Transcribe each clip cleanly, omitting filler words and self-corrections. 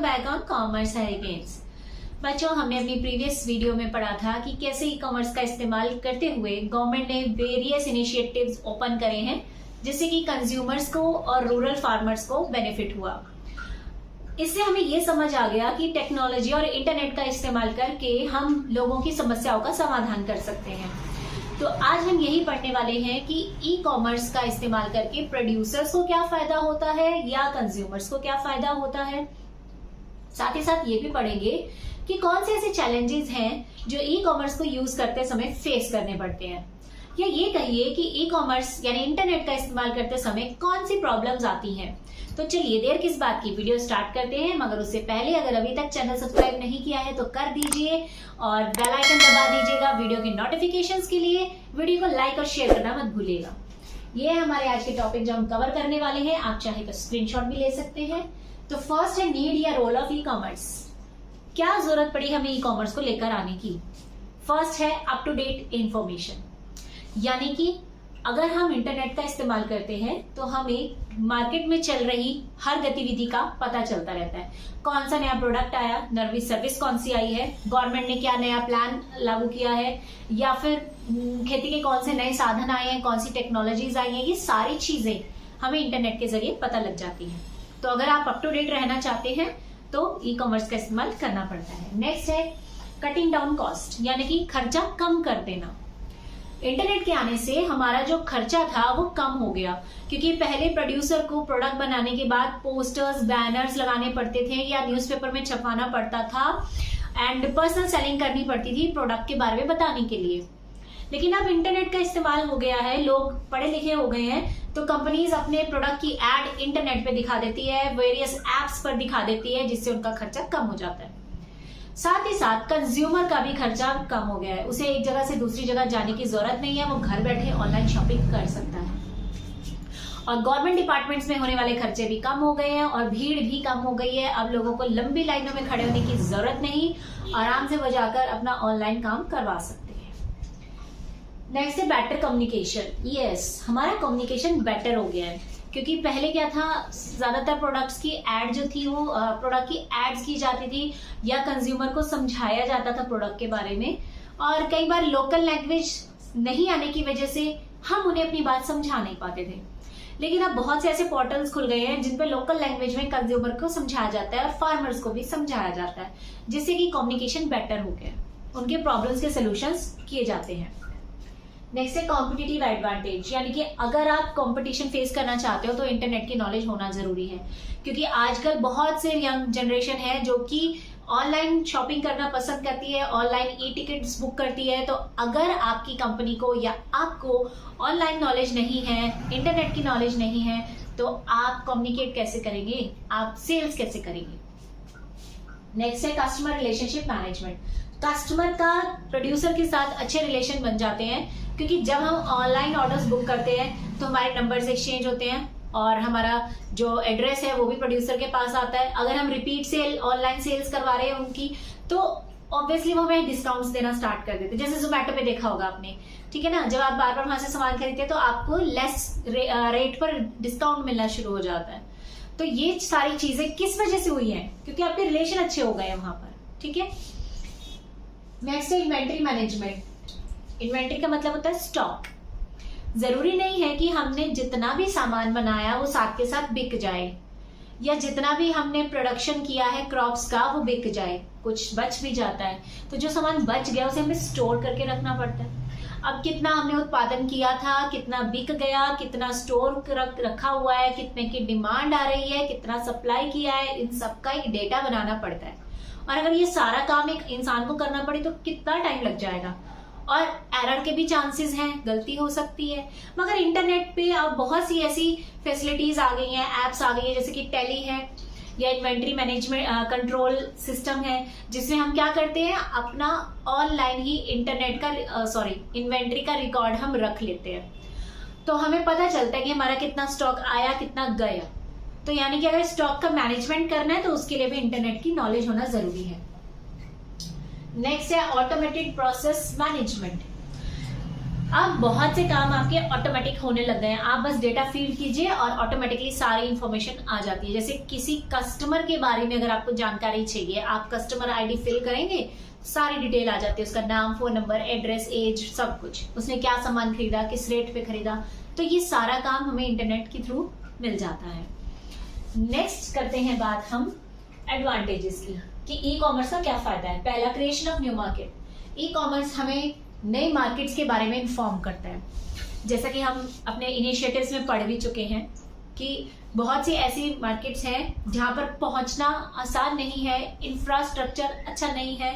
Back on commerce heritage. बच्चों, हमने अपनी प्रीवियस वीडियो में पढ़ा था कि कैसे ई कॉमर्स का इस्तेमाल करते हुए गवर्नमेंट ने वेरियस इनिशिएटिव्स ओपन करे हैं जिससे कि कंज्यूमर्स को और रूरल फार्मर्स को बेनिफिट हुआ। इससे हमें ये समझ आ गया कि टेक्नोलॉजी और इंटरनेट का इस्तेमाल करके हम लोगों की समस्याओं का समाधान कर सकते हैं। तो आज हम यही पढ़ने वाले हैं कि ई कॉमर्स का इस्तेमाल करके प्रोड्यूसर्स को क्या फायदा होता है या कंज्यूमर्स को क्या फायदा होता है। साथ ही साथ ये भी पढ़ेंगे कि कौन से ऐसे चैलेंजेस हैं जो ई कॉमर्स को यूज करते समय फेस करने पड़ते हैं, या ये कहिए कि ई कॉमर्स यानी इंटरनेट का इस्तेमाल करते समय कौन सी प्रॉब्लम्स आती हैं। तो चलिए देर किस बात की, वीडियो स्टार्ट करते हैं। मगर उससे पहले अगर अभी तक चैनल सब्सक्राइब नहीं किया है तो कर दीजिए और बेल आइकन दबा दीजिएगा वीडियो के नोटिफिकेशंस के लिए। वीडियो को लाइक और शेयर करना मत भूलिएगा। ये है हमारे आज के टॉपिक जो हम कवर करने वाले हैं। आप चाहे तो स्क्रीनशॉट भी ले सकते हैं। तो फर्स्ट है नीड या रोल ऑफ ई कॉमर्स। क्या जरूरत पड़ी हमें ई कॉमर्स को लेकर आने की। फर्स्ट है अप टू डेट इंफॉर्मेशन, यानी कि अगर हम इंटरनेट का इस्तेमाल करते हैं तो हमें मार्केट में चल रही हर गतिविधि का पता चलता रहता है। कौन सा नया प्रोडक्ट आया, नई सर्विस कौन सी आई है, गवर्नमेंट ने क्या नया प्लान लागू किया है, या फिर खेती के कौन से नए साधन आए हैं, कौन सी टेक्नोलॉजीज आई हैं, ये सारी चीजें हमें इंटरनेट के जरिए पता लग जाती है। तो अगर आप अप टू डेट रहना चाहते हैं तो ई कॉमर्स का इस्तेमाल करना पड़ता है। नेक्स्ट है कटिंग डाउन कॉस्ट, यानी कि खर्चा कम कर देना। इंटरनेट के आने से हमारा जो खर्चा था वो कम हो गया, क्योंकि पहले प्रोड्यूसर को प्रोडक्ट बनाने के बाद पोस्टर्स, बैनर्स लगाने पड़ते थे या न्यूज़पेपर में छपवाना पड़ता था एंड पर्सनल सेलिंग करनी पड़ती थी प्रोडक्ट के बारे में बताने के लिए। लेकिन अब इंटरनेट का इस्तेमाल हो गया है, लोग पढ़े लिखे हो गए हैं, तो कंपनीज अपने प्रोडक्ट की एड इंटरनेट पे दिखा देती है, वेरियस एप्स पर दिखा देती है, जिससे उनका खर्चा कम हो जाता है। साथ ही साथ कंज्यूमर का भी खर्चा कम हो गया है। उसे एक जगह से दूसरी जगह जाने की जरूरत नहीं है, वो घर बैठे ऑनलाइन शॉपिंग कर सकता है। और गवर्नमेंट डिपार्टमेंट्स में होने वाले खर्चे भी कम हो गए हैं और भीड़ भी कम हो गई है। अब लोगों को लंबी लाइनों में खड़े होने की जरूरत नहीं, आराम से वो जाकर अपना ऑनलाइन काम करवा सकते हैं। नेक्स्ट है बेटर कम्युनिकेशन। यस, हमारा कम्युनिकेशन बेटर हो गया है, क्योंकि पहले क्या था, ज्यादातर प्रोडक्ट्स की एड जो थी वो प्रोडक्ट की एड्स की जाती थी या कंज्यूमर को समझाया जाता था प्रोडक्ट के बारे में, और कई बार लोकल लैंग्वेज नहीं आने की वजह से हम उन्हें अपनी बात समझा नहीं पाते थे। लेकिन अब बहुत से ऐसे पोर्टल्स खुल गए हैं जिन पे लोकल लैंग्वेज में कंज्यूमर को समझाया जाता है और फार्मर्स को भी समझाया जाता है, जिससे कि कम्युनिकेशन बेटर हो गया, उनके प्रॉब्लम्स के सोल्यूशंस किए जाते हैं। नेक्स्ट है कॉम्पिटिटिव एडवांटेज, यानी कि अगर आप कंपटीशन फेस करना चाहते हो तो इंटरनेट की नॉलेज होना जरूरी है, क्योंकि आजकल बहुत से यंग जनरेशन है जो कि ऑनलाइन शॉपिंग करना पसंद करती है, ऑनलाइन ई टिकट्स बुक करती है। तो अगर आपकी कंपनी को या आपको ऑनलाइन नॉलेज नहीं है, इंटरनेट की नॉलेज नहीं है, तो आप कम्युनिकेट कैसे करेंगे, आप सेल्स कैसे करेंगे। नेक्स्ट है कस्टमर रिलेशनशिप मैनेजमेंट। कस्टमर का प्रोड्यूसर के साथ अच्छे रिलेशन बन जाते हैं, क्योंकि जब हम ऑनलाइन ऑर्डर्स बुक करते हैं तो हमारे नंबर्स एक्सचेंज होते हैं और हमारा जो एड्रेस है वो भी प्रोड्यूसर के पास आता है। अगर हम रिपीट सेल ऑनलाइन सेल्स करवा रहे हैं उनकी, तो ऑब्वियसली वो हमें डिस्काउंट्स देना स्टार्ट कर देते हैं, जैसे जोमेटो पे देखा होगा आपने, ठीक है ना। जब आप बार बार वहां से सामान खरीदते हैं तो आपको लेस रेट पर डिस्काउंट मिलना शुरू हो जाता है। तो ये सारी चीजें किस वजह से हुई है, क्योंकि आपके रिलेशन अच्छे हो गए हैं वहां पर, ठीक है। नेक्स्ट है इन्वेंट्री मैनेजमेंट। इन्वेंट्री का मतलब होता है स्टॉक। जरूरी नहीं है कि हमने जितना भी सामान बनाया वो साथ के साथ बिक जाए, या जितना भी हमने प्रोडक्शन किया है क्रॉप्स का वो बिक जाए, कुछ बच भी जाता है। तो जो सामान बच गया उसे हमें स्टोर करके रखना पड़ता है। अब कितना हमने उत्पादन किया था, कितना बिक गया, कितना स्टोर रखा हुआ है, कितने की डिमांड आ रही है, कितना सप्लाई किया है, इन सबका एक डेटा बनाना पड़ता है। और अगर ये सारा काम एक इंसान को करना पड़े तो कितना टाइम लग जाएगा, और एरर के भी चांसेस हैं, गलती हो सकती है। मगर इंटरनेट पे अब बहुत सी ऐसी फैसिलिटीज आ गई हैं, एप्स आ गई हैं, जैसे कि टैली है या इन्वेंट्री मैनेजमेंट कंट्रोल सिस्टम है, जिसमें हम क्या करते हैं, अपना ऑनलाइन ही इंटरनेट का इन्वेंट्री का रिकॉर्ड हम रख लेते हैं। तो हमें पता चलता है कि हमारा कितना स्टॉक आया, कितना गया। तो यानी कि अगर स्टॉक का मैनेजमेंट करना है तो उसके लिए भी इंटरनेट की नॉलेज होना जरूरी है। नेक्स्ट है ऑटोमेटेड प्रोसेस मैनेजमेंट। अब बहुत से काम आपके ऑटोमेटिक होने लग गए हैं। आप बस डेटा फीड कीजिए और ऑटोमेटिकली सारी इंफॉर्मेशन आ जाती है। जैसे किसी कस्टमर के बारे में अगर आपको जानकारी चाहिए, आप कस्टमर आईडी फिल करेंगे, सारी डिटेल आ जाती है, उसका नाम, फोन नंबर, एड्रेस, एज, सब कुछ, उसने क्या सामान खरीदा, किस रेट पे खरीदा। तो ये सारा काम हमें इंटरनेट के थ्रू मिल जाता है। नेक्स्ट करते हैं बात हम एडवांटेजेस की कि ई कॉमर्स का क्या फायदा है। पहला, creation of new market. E commerce हमें नए मार्केट्स के बारे में इन्फॉर्म करता है। जैसा कि हम अपने इनिशिएटिव्स में पढ़ भी चुके हैं कि बहुत सी ऐसी मार्केट्स हैं जहां पर पहुंचना आसान नहीं है, इंफ्रास्ट्रक्चर अच्छा नहीं है,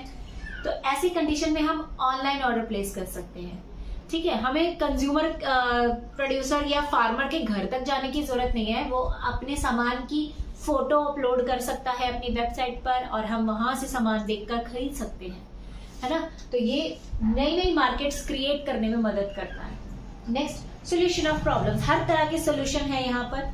तो ऐसी कंडीशन में हम ऑनलाइन ऑर्डर प्लेस कर सकते हैं। ठीक है, हमें कंज्यूमर प्रोड्यूसर या फार्मर के घर तक जाने की जरूरत नहीं है। वो अपने सामान की फोटो अपलोड कर सकता है अपनी वेबसाइट पर और हम वहां से सामान देखकर खरीद सकते हैं, है ना। तो ये नई नई मार्केट्स क्रिएट करने में मदद करता है। Next, solution of problems. हर तरह के सोल्यूशन है यहाँ पर।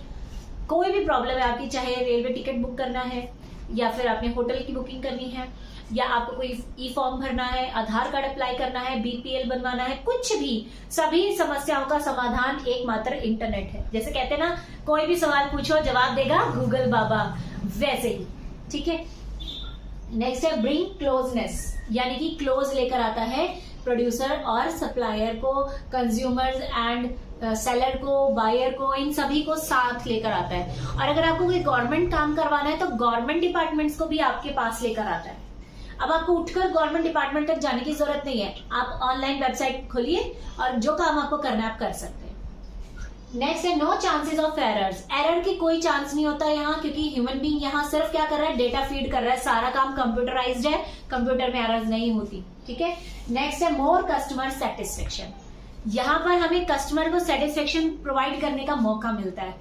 कोई भी प्रॉब्लम है आपकी, चाहे रेलवे टिकट बुक करना है या फिर आपने होटल की बुकिंग करनी है या आपको कोई ई फॉर्म भरना है, आधार कार्ड अप्लाई करना है, बीपीएल बनवाना है, कुछ भी, सभी समस्याओं का समाधान एकमात्र इंटरनेट है। जैसे कहते हैं ना, कोई भी सवाल पूछो जवाब देगा गूगल बाबा, वैसे ही। ठीक है। नेक्स्ट है ब्रिंग क्लोजनेस, यानी कि क्लोज लेकर आता है प्रोड्यूसर और सप्लायर को, कंज्यूमर्स एंड सेलर को, बायर को, इन सभी को साथ लेकर आता है। और अगर आपको कोई गवर्नमेंट काम करवाना है तो गवर्नमेंट डिपार्टमेंट्स को भी आपके पास लेकर आता है। अब आपको उठकर गवर्नमेंट डिपार्टमेंट तक जाने की जरूरत नहीं है, आप ऑनलाइन वेबसाइट खोलिए और जो काम आपको करना है आप कर सकते हैं। नेक्स्ट है no chances of errors. Error की कोई चांस नहीं होता यहाँ, क्योंकि ह्यूमन बीइंग यहाँ सिर्फ क्या कर रहा है, डेटा फीड कर रहा है। सारा काम कंप्यूटराइज्ड है, कंप्यूटर में एरर्स नहीं होती। ठीक है। नेक्स्ट है मोर कस्टमर सेटिस्फेक्शन। यहाँ पर हमें कस्टमर को सेटिस्फेक्शन प्रोवाइड करने का मौका मिलता है,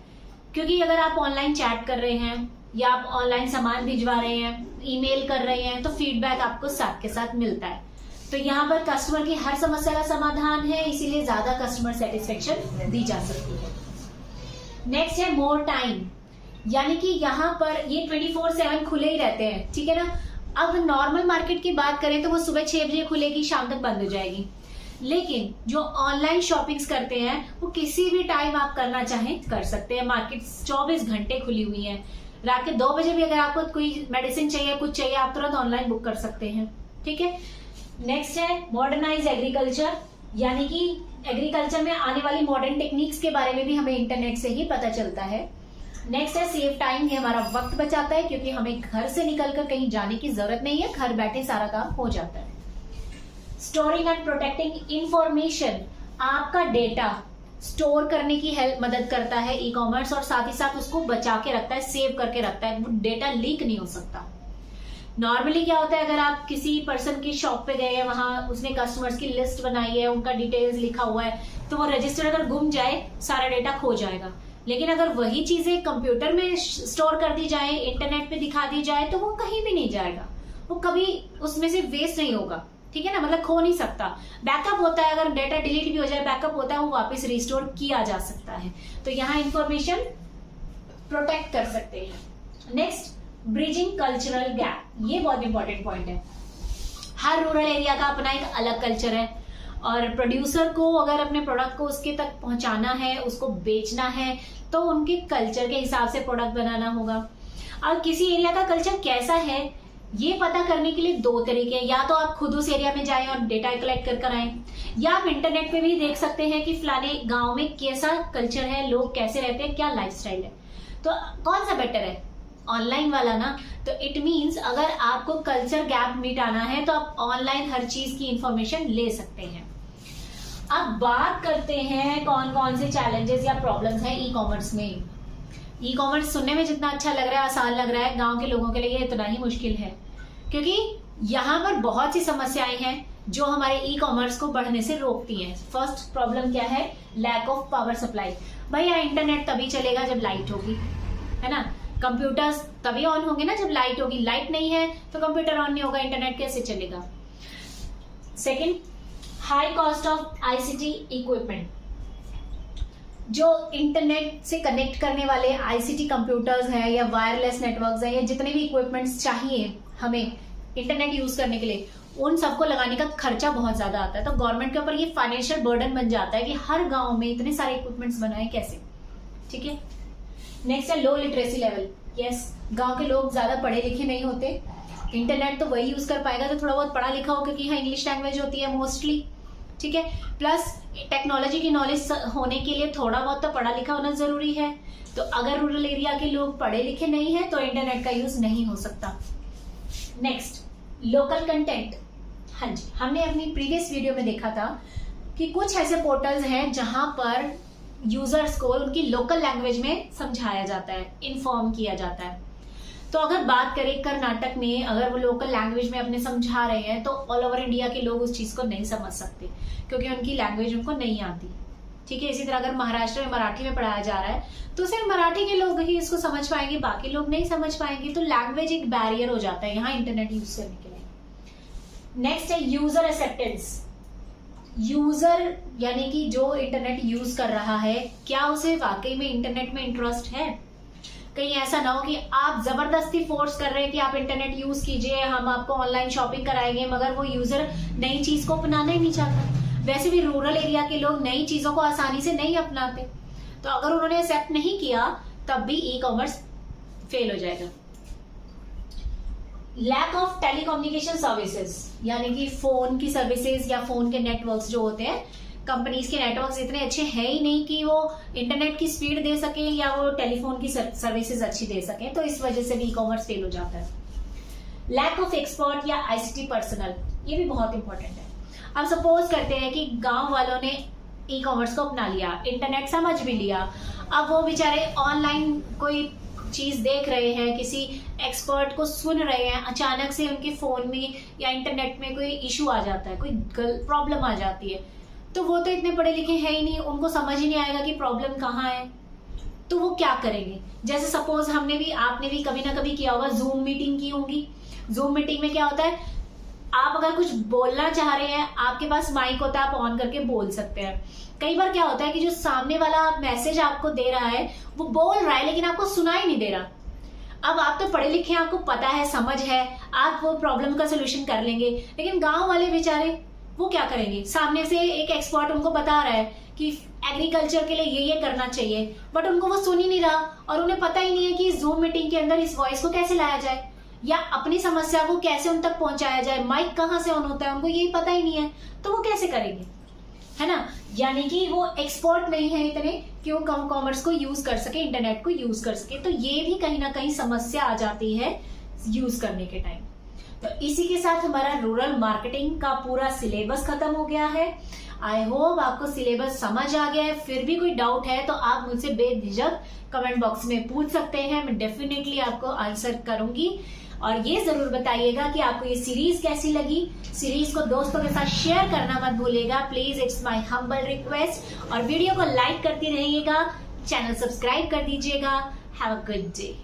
क्योंकि अगर आप ऑनलाइन चैट कर रहे हैं या आप ऑनलाइन सामान भिजवा रहे हैं, ईमेल कर रहे हैं, तो फीडबैक आपको साथ के साथ मिलता है। तो यहाँ पर कस्टमर की हर समस्या का समाधान है, इसीलिए ज्यादा कस्टमर सेटिस्फेक्शन दी जा सकती है। नेक्स्ट है मोर टाइम, यानी कि यहाँ पर ये 24/7 खुले ही रहते हैं। ठीक है ना। अब नॉर्मल मार्केट की बात करें तो वो सुबह 6 बजे खुलेगी, शाम तक बंद हो जाएगी। लेकिन जो ऑनलाइन शॉपिंग्स करते हैं वो किसी भी टाइम आप करना चाहें कर सकते हैं। मार्केट 24 घंटे खुली हुई है। रात के 2 बजे भी अगर आपको कोई मेडिसिन चाहिए, कुछ चाहिए, आप तुरंत ऑनलाइन बुक कर सकते हैं। ठीक है। नेक्स्ट है मॉडर्नाइज एग्रीकल्चर, यानी कि एग्रीकल्चर में आने वाली मॉडर्न टेक्निक्स के बारे में भी हमें इंटरनेट से ही पता चलता है। नेक्स्ट है सेव टाइम, ये हमारा वक्त बचाता है, क्योंकि हमें घर से निकलकर कहीं जाने की जरूरत नहीं है, घर बैठे सारा काम हो जाता है। स्टोरिंग एंड प्रोटेक्टिंग इंफॉर्मेशन, आपका डेटा स्टोर करने की हेल्प मदद करता है ई कॉमर्स, और साथ ही साथ उसको बचा के रखता है, सेव करके रखता है। वो डेटा लीक नहीं हो सकता। नॉर्मली क्या होता है, अगर आप किसी पर्सन की शॉप पे गए हैं, वहां उसने कस्टमर्स की लिस्ट बनाई है, उनका डिटेल्स लिखा हुआ है, तो वो रजिस्टर अगर गुम जाए सारा डेटा खो जाएगा। लेकिन अगर वही चीजें कंप्यूटर में स्टोर कर दी जाए, इंटरनेट पे दिखा दी जाए, तो वो कहीं भी नहीं जाएगा, वो कभी उसमें से वेस्ट नहीं होगा। ठीक है ना, मतलब खो नहीं सकता। बैकअप होता है, अगर डेटा डिलीट भी हो जाए, बैकअप होता है, वो वापस रिस्टोर किया जा सकता है। तो यहाँ इंफॉर्मेशन प्रोटेक्ट कर सकते हैं। नेक्स्ट, ब्रिजिंग कल्चरल गैप, ये बहुत इंपॉर्टेंट पॉइंट है। हर रूरल एरिया का अपना एक अलग कल्चर है, और प्रोड्यूसर को अगर अपने प्रोडक्ट को उसके तक पहुंचाना है, उसको बेचना है, तो उनके कल्चर के हिसाब से प्रोडक्ट बनाना होगा। और किसी एरिया का कल्चर कैसा है ये पता करने के लिए 2 तरीके हैं। या तो आप खुद उस एरिया में जाएं और डेटा कलेक्ट कर आए, या आप इंटरनेट पे भी देख सकते हैं कि फलाने गांव में कैसा कल्चर है, लोग कैसे रहते हैं, क्या लाइफस्टाइल है। तो कौन सा बेटर है, ऑनलाइन वाला ना। तो इट मींस अगर आपको कल्चर गैप मिटाना है तो आप ऑनलाइन हर चीज की इंफॉर्मेशन ले सकते हैं। अब बात करते हैं कौन कौन से चैलेंजेस या प्रॉब्लम्स हैं ई कॉमर्स में। ई कॉमर्स सुनने में जितना अच्छा लग रहा है, आसान लग रहा है, गांव के लोगों के लिए इतना ही मुश्किल है, क्योंकि यहाँ पर बहुत सी समस्याएं हैं जो हमारे ई कॉमर्स को बढ़ने से रोकती हैं। फर्स्ट प्रॉब्लम क्या है, लैक ऑफ पावर सप्लाई। भैया इंटरनेट तभी चलेगा जब लाइट होगी, है ना। कंप्यूटर्स तभी ऑन होंगे ना जब लाइट होगी, लाइट नहीं है तो कंप्यूटर ऑन नहीं होगा, इंटरनेट कैसे चलेगा। Second, high cost of ICT equipment. जो इंटरनेट से कनेक्ट करने वाले आईसीटी कंप्यूटर्स हैं या वायरलेस नेटवर्क्स हैं या जितने भी इक्विपमेंट्स चाहिए हमें इंटरनेट यूज करने के लिए, उन सबको लगाने का खर्चा बहुत ज्यादा आता है। तो गवर्नमेंट के ऊपर ये फाइनेंशियल बर्डन बन जाता है कि हर गांव में इतने सारे इक्विपमेंट्स बनाए कैसे। ठीक है, नेक्स्ट है लो लिटरेसी लेवल। यस, गांव के लोग ज्यादा पढ़े लिखे नहीं होते, इंटरनेट तो वही यूज कर पाएगा जो थोड़ा बहुत पढ़ा लिखा हो, क्योंकि यहाँ इंग्लिश लैंग्वेज होती है मोस्टली। ठीक है, प्लस टेक्नोलॉजी की नॉलेज होने के लिए थोड़ा बहुत तो पढ़ा लिखा होना जरूरी है। तो अगर रूरल एरिया के लोग पढ़े लिखे नहीं है तो इंटरनेट का यूज नहीं हो सकता। Next, local content. हाँ जी, हमने अपनी प्रीवियस वीडियो में देखा था कि कुछ ऐसे पोर्टल्स हैं जहां पर यूजर्स को उनकी लोकल लैंग्वेज में समझाया जाता है, इन्फॉर्म किया जाता है। तो अगर बात करें कर्नाटक में, अगर वो लोकल लैंग्वेज में अपने समझा रहे हैं तो ऑल ओवर इंडिया के लोग उस चीज को नहीं समझ सकते, क्योंकि उनकी लैंग्वेज उनको नहीं आती। ठीक है, इसी तरह अगर महाराष्ट्र में मराठी में पढ़ाया जा रहा है तो सिर्फ मराठी के लोग ही इसको समझ पाएंगे, बाकी लोग नहीं समझ पाएंगे। तो लैंग्वेज एक बैरियर हो जाता है यहाँ इंटरनेट यूज करने के लिए। नेक्स्ट है यूजर एक्सेप्टेंस। यूजर यानी कि जो इंटरनेट यूज कर रहा है, क्या उसे वाकई में इंटरनेट में इंटरेस्ट है? कहीं ऐसा ना हो कि आप जबरदस्ती फोर्स कर रहे हैं कि आप इंटरनेट यूज कीजिए, हम आपको ऑनलाइन शॉपिंग कराएंगे, मगर वो यूजर नई चीज को अपनाना ही नहीं चाहता। वैसे भी रूरल एरिया के लोग नई चीजों को आसानी से नहीं अपनाते, तो अगर उन्होंने एक्सेप्ट नहीं किया तब भी ई कॉमर्स फेल हो जाएगा। लैक ऑफ टेलीकम्युनिकेशन सर्विसेज, यानी कि फोन की सर्विसेज या फोन के नेटवर्क्स जो होते हैं, कंपनीज के नेटवर्क्स इतने अच्छे हैं ही नहीं कि वो इंटरनेट की स्पीड दे सके या वो टेलीफोन की सर्विसेज अच्छी दे सके, तो इस वजह से भी ई कॉमर्स फेल हो जाता है। लैक ऑफ एक्सपर्ट या आईसीटी पर्सनल, ये भी बहुत इंपॉर्टेंट है। अब सपोज करते हैं कि गांव वालों ने ई कॉमर्स को अपना लिया, इंटरनेट समझ भी लिया, अब वो बेचारे ऑनलाइन कोई चीज देख रहे हैं, किसी एक्सपर्ट को सुन रहे हैं, अचानक से उनके फोन में या इंटरनेट में कोई इशू आ जाता है, कोई प्रॉब्लम आ जाती है, तो वो तो इतने पढ़े लिखे हैं ही नहीं, उनको समझ ही नहीं आएगा कि प्रॉब्लम कहाँ है, तो वो क्या करेंगे। जैसे सपोज हमने भी, आपने भी कभी ना कभी किया होगा, जूम मीटिंग की होगी। जूम मीटिंग में क्या होता है, आप अगर कुछ बोलना चाह रहे हैं, आपके पास माइक होता है, आप ऑन करके बोल सकते हैं। कई बार क्या होता है कि जो सामने वाला मैसेज आपको दे रहा है वो बोल रहा है लेकिन आपको सुनाई नहीं दे रहा। अब आप तो पढ़े लिखे हैं, आपको पता है, समझ है, आप वो प्रॉब्लम का सोल्यूशन कर लेंगे, लेकिन गांव वाले बेचारे वो क्या करेंगे, सामने से एक एक्सपर्ट उनको बता रहा है कि एग्रीकल्चर के लिए ये करना चाहिए, बट उनको वो सुन ही नहीं रहा और उन्हें पता ही नहीं है कि जूम मीटिंग के अंदर इस वॉइस को कैसे लाया जाए या अपनी समस्या को कैसे उन तक पहुंचाया जाए, माइक कहाँ से ऑन होता है, उनको यही पता ही नहीं है, तो वो कैसे करेंगे, है ना। यानी कि वो एक्सपर्ट नहीं है इतने कि वो कॉमर्स को यूज कर सके, इंटरनेट को यूज कर सके, तो ये भी कहीं ना कहीं समस्या आ जाती है यूज करने के टाइम। तो इसी के साथ हमारा रूरल मार्केटिंग का पूरा सिलेबस खत्म हो गया है। आई होप आपको सिलेबस समझ आ गया है। फिर भी कोई डाउट है तो आप मुझसे बेझिझक कमेंट बॉक्स में पूछ सकते हैं, मैं डेफिनेटली आपको आंसर करूंगी। और ये जरूर बताइएगा कि आपको ये सीरीज कैसी लगी। सीरीज को दोस्तों के साथ शेयर करना मत भूलिएगा please, it's my humble request. और वीडियो को लाइक करते रहिएगा, चैनल सब्सक्राइब कर दीजिएगा। Have a good day.